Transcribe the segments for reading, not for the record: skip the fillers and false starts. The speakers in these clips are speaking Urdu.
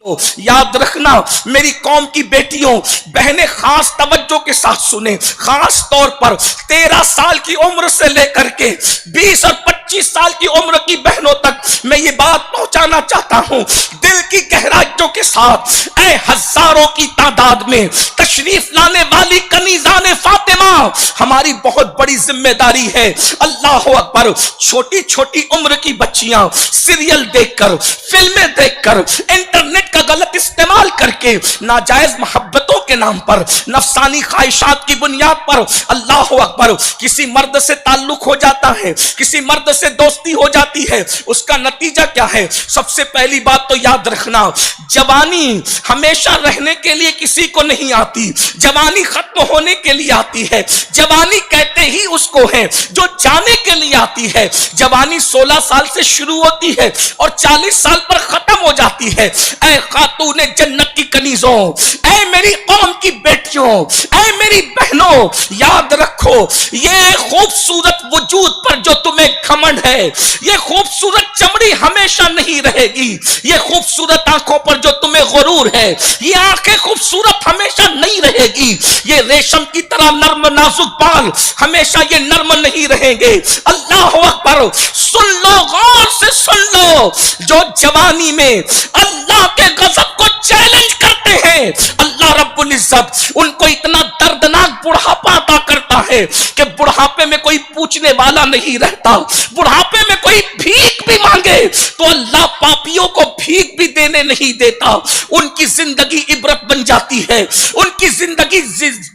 یاد رکھنا میری قوم کی بیٹیوں بہنیں خاص توجہ کے ساتھ سنیں، خاص طور پر 13 سال کی عمر سے لے کر کے 20 اور 25 سال کی عمر کی بہنوں تک میں یہ بات پہنچانا چاہتا ہوں دل کی گہرائیوں کے ساتھ۔ اے ہزاروں کی تعداد میں تشریف لانے والی کنیزان فاطمہ، ہماری بہت بڑی ذمہ داری ہے۔ اللہ اکبر، چھوٹی چھوٹی عمر کی بچیاں سیریل دیکھ کر، فلمیں دیکھ کر، انٹرنیٹ کا غلط استعمال کر کے ناجائز محبتوں کے نام پر، نفسانی خواہشات کی بنیاد پر، اللہ اکبر، کسی مرد سے تعلق ہو جاتا ہے، کسی مرد سے دوستی ہو جاتی ہے، اس کا نتیجہ کیا ہے؟ سب سے پہلی بات تو یاد رکھنا، جوانی ہمیشہ رہنے کے لیے کسی کو نہیں آتی، جوانی ختم ہونے کے لیے آتی ہے۔ جوانی کہتے ہی اس کو ہے جو جانے کے لیے آتی ہے۔ جوانی 16 سال سے شروع ہوتی ہے اور 40 سال پر ختم ہو جاتی ہے۔ اے خاتون جنت کی کنیزوں، اے میری قوم کی بیٹیوں، اے میری بہنوں، یاد رکھو یہ خوبصورت وجود پر جو تمہیں گھمنڈ ہے، یہ خوبصورت چمڑی ہمیشہ نہیں رہے گی، یہ خوبصورت آنکھوں پر جو تمہیں غرور ہے، یہ آنکھیں خوبصورت ہمیشہ نہیں رہے گی، یہ ریشم کی طرح نرم نازک بال ہمیشہ یہ نرم نہیں رہیں گے۔ اللہ اکبر، سن لو، غور سے سن لو، جو جوانی میں اللہ کے غضب کو چیلنج کرتے ہیں، اللہ رب العزت ان کو اتنا دردناک بڑھاپا عطا کرتا ہے کہ بڑھاپے میں کوئی پوچھنے والا نہیں رہتا۔ بڑھاپے میں کوئی بھیک بھی مانگے تو اللہ پاپیوں کو بھیک بھی دینے نہیں دیتا، ان کی زندگی عبرت بن جاتی ہے، ان کی زندگی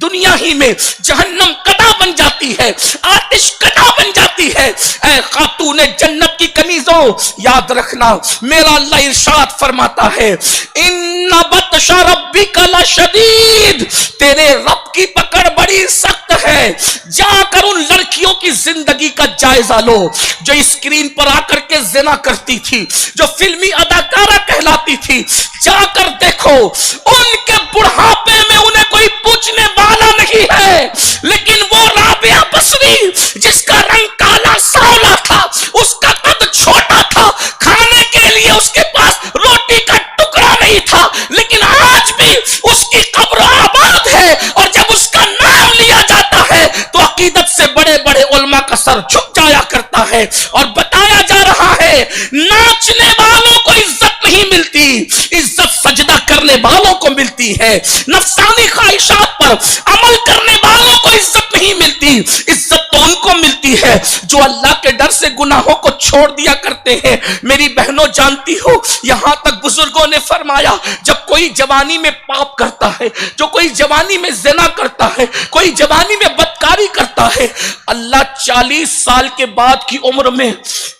دنیا ہی میں جہنم قدا بن جاتی ہے، آتش قدا بن جاتی ہے۔ اے خاتون جنت کی کنیزوں، یاد رکھنا میرا اللہ ارشاد فرماتا ہے، ان بطش ربک لشدید، تیرے رب کی پکڑ بڑی سخت ہے۔ جا کر ان لڑکیوں کی زندگی کا جائزہ لو جو اسکرین پر آ کر کے زنا کرتی تھی، جو فلمی اداکارہ کہلاتی تھی، جا کر دیکھو ان کے بڑھاپے میں انہیں کوئی پوچھنے والا نہیں ہے، لیکن وہ رابعہ بصری جس کا رنگ کالا سانولا تھا، اس کا قد چھوٹا تھا، کھانے کے لیے اس کے پاس روٹی کا ٹکڑا نہیں تھا، لیکن آج بھی اس کی قبر آباد ہے، اور جب اس کا نام لیا جاتا ہے تو عقیدت سے بڑے بڑے علماء کا سر جھک جایا کرتا ہے، اور بتایا جا رہا ہے ناچنے والوں کو عزت نہیں ملتی، عزت سجدہ کرنے والوں کو ملتی ہے، نفسانی خواہشات پر عمل کرنے والوں کو عزت نہیں ملتی، عزت تو ان کو ملتی ہے جو اللہ کے ڈر سے گناہوں کو چھوڑ دیا کرتے ہیں۔ میری بہنوں جانتی ہو، یہاں تک بزرگوں نے فرمایا جب کوئی جوانی میں پاپ کرتا ہے، جو کوئی جوانی میں زنا کرتا ہے، کوئی جوانی میں بدکاری کرتا ہے، اللہ 40 سال کے بعد کی عمر میں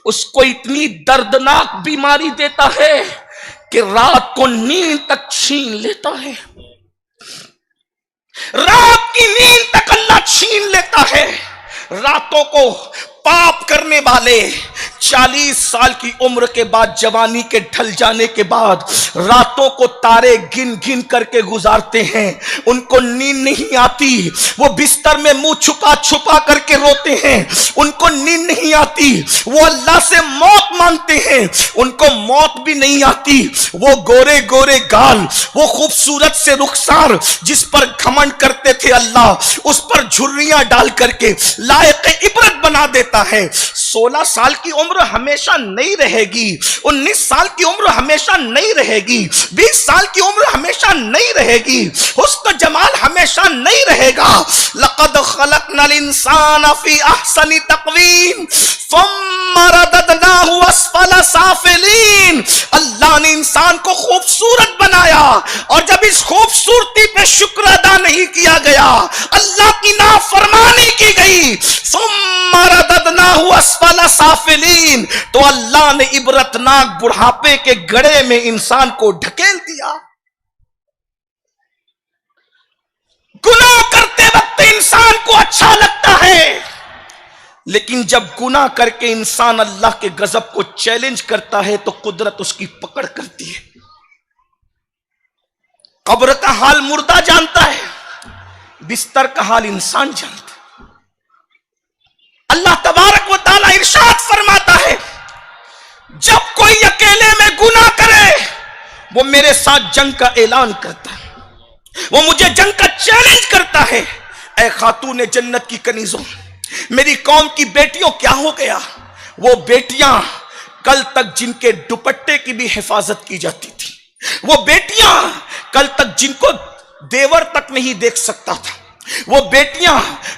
اس کو اتنی دردناک بیماری دیتا ہے کہ رات کو نیند تک چھین لیتا ہے، رات کی نیند تک اللہ چھین لیتا ہے۔ راتوں کو پاپ کرنے والے 40 سال کی عمر کے بعد، جوانی کے ڈھل جانے کے بعد، راتوں کو تارے گن گن کر کے گزارتے ہیں، ان کو نیند نہیں آتی، وہ بستر میں منہ چھپا چھپا کر کے روتے ہیں، ان کو نیند نہیں آتی، وہ اللہ سے موت مانگتے ہیں، ان کو موت بھی نہیں آتی، وہ گورے گورے گال، وہ خوبصورت سے رخسار جس پر گھمنڈ کرتے تھے اللہ، اس پر جھریاں ڈال کر کے لائق عبرت بنا دیتا ہے۔ 16 سال کی عمر ہمیشہ نہیں رہے گی، 19 سال کی عمر ہمیشہ نہیں رہے گی، 20 سال کی عمر ہمیشہ نہیں رہے گی، حسن جمال ہمیشہ نہیں رہے گا۔ لقد خلقنا الانسان فی احسن تقویم ثم رددناہ اسفل سافلین، اللہ نے انسان کو خوبصورت بنایا، اور جب اس خوبصورتی پہ شکر ادا نہیں کیا گیا، اللہ کی نافرمانی کی گئی، ثم رددناہ اسفل سافلین، تو اللہ نے عبرتناک بڑھاپے کے گڑھے میں انسان کو ڈھکیل دیا۔ گناہ کرتے وقت انسان کو اچھا لگتا ہے، لیکن جب گناہ کر کے انسان اللہ کے غضب کو چیلنج کرتا ہے تو قدرت اس کی پکڑ کرتی ہے۔ قبر کا حال مردہ جانتا ہے، بستر کا حال انسان جانتا ہے۔ اللہ تبارک و تعالی ارشاد فرماتا ہے، جب کوئی اکیلے میں گناہ کرے وہ میرے ساتھ جنگ کا اعلان کرتا ہے، وہ مجھے جنگ کا چیلنج کرتا ہے۔ اے خاتون جنت کی کنیزوں، میری قوم کی بیٹیوں، کیا ہو گیا؟ وہ بیٹیاں کل تک جن کے دوپٹے کی بھی حفاظت کی جاتی تھی، وہ بیٹیاں کل تک جن کو دیور تک نہیں دیکھ سکتا تھا، وہ بیٹیاں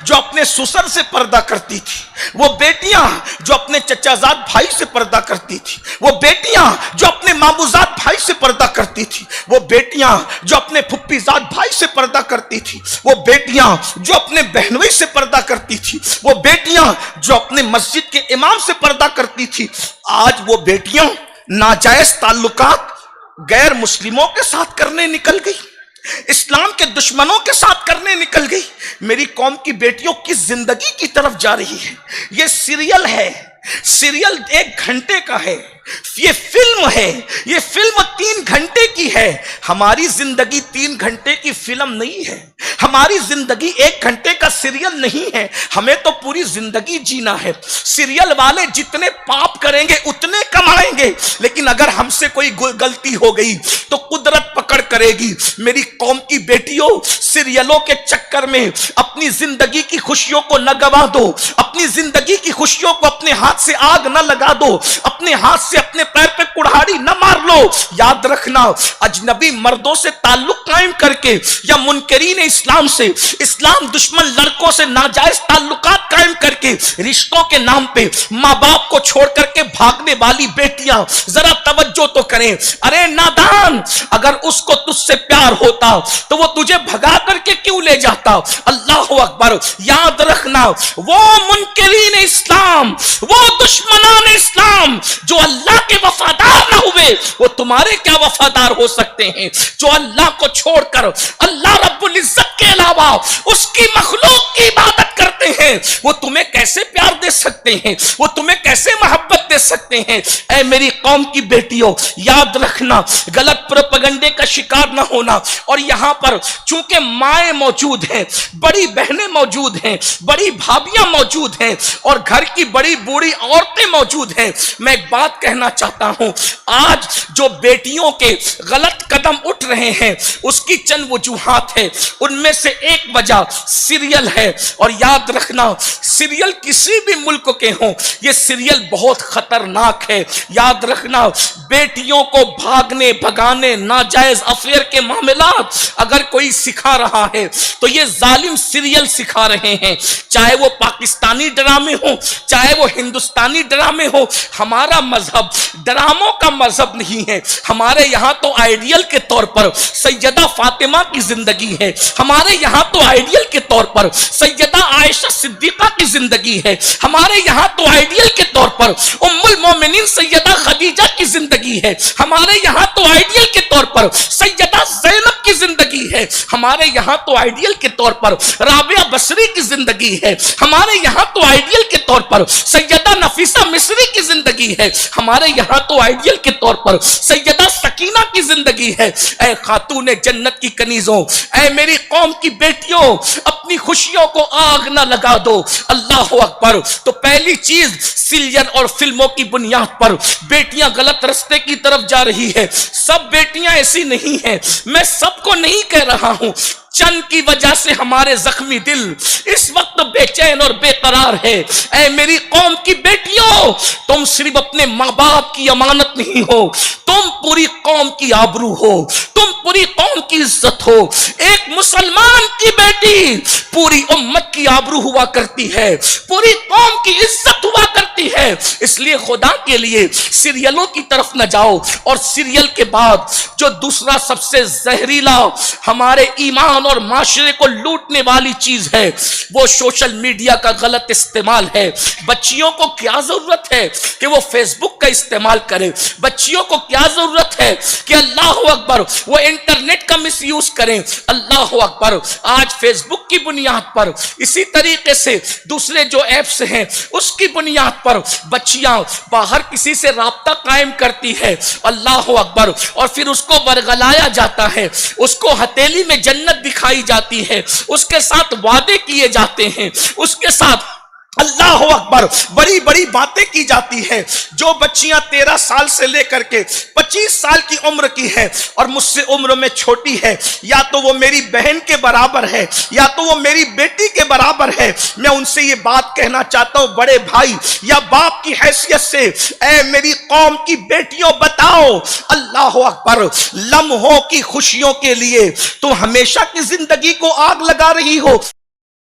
جو اپنے سسر سے پردہ کرتی تھی، وہ بیٹیاں جو اپنے چچا زاد بھائی سے پردہ کرتی تھی، وہ بیٹیاں جو اپنے مامو زاد بھائی سے پردہ کرتی تھی، وہ بیٹیاں جو اپنے پھپھی زاد بھائی سے پردہ کرتی تھی، وہ بیٹیاں جو اپنے بہنوئی سے پردہ کرتی تھی، وہ بیٹیاں جو اپنے مسجد کے امام سے پردہ کرتی تھی، آج وہ بیٹیاں ناجائز تعلقات غیر مسلموں کے ساتھ کرنے نکل گئی، اسلام کے دشمنوں کے ساتھ کرنے نکل گئی۔ میری قوم کی بیٹیوں کی زندگی کی طرف جا رہی ہے۔ یہ سیریل ہے، سیریل 1 گھنٹے کا ہے، یہ فلم ہے، یہ فلم 3 گھنٹے کی ہے۔ ہماری زندگی 3 گھنٹے کی فلم نہیں ہے، ہماری زندگی 1 گھنٹے کا سیریل نہیں ہے، ہمیں تو پوری زندگی جینا ہے۔ سیریل والے جتنے پاپ کریں گے اتنے کمائیں گے، لیکن اگر ہم سے کوئی غلطی ہو گئی تو قدرت پکڑ کرے گی۔ میری قوم کی بیٹیوں، سیریلوں کے چکر میں اپنی زندگی کی خوشیوں کو نہ گوا دو، اپنی زندگی کی خوشیوں کو اپنے ہاتھ سے آگ نہ لگا دو، اپنے ہاتھ سے اپنے پیر پہ کڑھاڑی نہ مار لو۔ یاد رکھنا، اجنبی مردوں سے تعلق قائم کر کے یا منکرین اسلام سے، اسلام دشمن لڑکوں سے ناجائز تعلقات قائم کر کے، رشتوں کے نام پہ ماں باپ کو چھوڑ کر کے بھاگنے والی بیٹیاں ذرا توجہ تو کریں۔ ارے نادان، اگر اس کو تجھ سے پیار ہوتا تو وہ تجھے بھگا کر کے کیوں لے جاتا؟ اللہ اکبر۔ یاد رکھنا، وہ منکرین اسلام، وہ دشمنان اسلام جو اللہ کے وفادار نہ ہوئے، وہ تمہارے کیا وفادار ہو سکتے ہیں؟ جو اللہ کو چھوڑ کر اللہ رب العزت کے علاوہ اس کی مخلوق کی عبادت کرتے ہیں، وہ تمہیں کیسے پیار دے سکتے ہیں؟ وہ تمہیں کیسے محبت دے سکتے ہیں؟ اے میری قوم کی بیٹیوں، یاد رکھنا، غلط پروپیگنڈے کا شکار نہ ہونا۔ اور یہاں پر چونکہ مائیں موجود ہیں، بڑی بہنیں موجود ہیں، بڑی بھابیاں موجود ہیں، اور گھر کی بڑی بوڑھی عورتیں موجود ہیں، میں ایک بات کہنا چاہتا ہوں۔ آج جو بیٹیوں کے غلط قدم اٹھ رہے ہیں اس کی چند وجوہات ہے، ان میں سے ایک وجہ سیریل ہے۔ اور یاد رکھنا، سیریل کسی بھی ملک کے ہوں، یہ سیریل بہت خطرناک ہے۔ یاد رکھنا، بیٹیوں کو بھاگنے بھگانے، ناجائز افیئر کے معاملات اگر کوئی سکھا رہا ہے تو یہ ظالم سیریل سکھا رہے ہیں، چاہے وہ پاکستانی ڈرامے ہوں، چاہے وہ ہندوستانی ڈرامے ہوں۔ ہمارا مذہب ڈراموں کا مذہب نہیں ہے، ہمارے یہاں تو آئیڈیل کے طور پر سیدہ فاطمہ کی زندگی ہے، ہمارے یہاں تو آئیڈیل کے طور پر سیدہ عائشہ صدیقہ کی زندگی ہے، ہمارے یہاں تو آئیڈیل کے طور پر ام المومنین سیدہ خدیجہ کی زندگی ہے، ہمارے یہاں تو آئیڈیل کے طور پر سیدہ زینب کی زندگی ہے، ہمارے یہاں تو آئیڈیل کے طور پر رابعہ بصری کی زندگی ہے، ہمارے یہاں تو آئیڈیل کے طور پر سیدہ نفیسہ مصری کی زندگی ہے، ہمارے یہاں تو آئیڈیل کے طور پر سیدہ سکینہ کی زندگی ہے۔ اے خاتون جنت کی کنیزوں، اے میری قوم کی بیٹیوں، اپنی خوشیوں کو آگ نہ لگا دو۔ اللہ اکبر۔ تو پہلی چیز، سیریل اور فلموں کی بنیاد پر بیٹیاں غلط رستے کی طرف جا رہی ہے۔ سب بیٹیاں ایسی نہیں ہیں، میں سب کو نہیں کہہ رہا ہوں، چند کی وجہ سے ہمارے زخمی دل اس وقت بے چین اور بے قرار ہے۔ اے میری قوم کی بیٹیوں، تم صرف اپنے ماں باپ کی امانت نہیں ہو، تم پوری قوم کی آبرو ہو، تم پوری قوم کی عزت ہو۔ ایک مسلمان کی بیٹی پوری امت کی آبرو ہوا کرتی ہے، پوری قوم کی عزت ہوا کرتی ہے۔ اس لیے خدا کے لیے سیریلوں کی طرف نہ جاؤ۔ اور سیریل کے بعد جو دوسرا سب سے زہریلا ہمارے ایمان اور معاشرے کو لوٹنے والی چیز ہے، وہ سوشل میڈیا کا غلط استعمال ہے۔ بچیوں کو کیا ضرورت ہے کہ وہ فیس بک کا استعمال کرے؟ بچیوں کو کیا ضرورت ہے کہ اللہ اکبر وہ انٹرنیٹ کا مس یوز کریں؟ اللہ اکبر۔ آج فیس بک کی بنیاد پر، اسی طریقے سے دوسرے جو ایپس ہیں اس کی بنیاد پر بچیاں باہر کسی سے رابطہ قائم کرتی ہے، اللہ اکبر، اور پھر اس کو ورغلایا جاتا ہے، اس کو ہتھیلی میں جنت دکھائی جاتی ہے، اس کے ساتھ وعدے کیے جاتے ہیں، اس کے ساتھ اللہ اکبر، بڑی بڑی باتیں کی جاتی ہیں. جو بچیاں 13 سال سے لے کر کے 25 سال کی عمر کی ہے اور مجھ سے عمر میں چھوٹی ہے، یا تو وہ میری بہن کے برابر ہے یا تو وہ میری بیٹی کے برابر ہے، میں ان سے یہ بات کہنا چاہتا ہوں بڑے بھائی یا باپ کی حیثیت سے، اے میری قوم کی بیٹیوں بتاؤ، اللہ اکبر، لمحوں کی خوشیوں کے لیے تم ہمیشہ کی زندگی کو آگ لگا رہی ہو.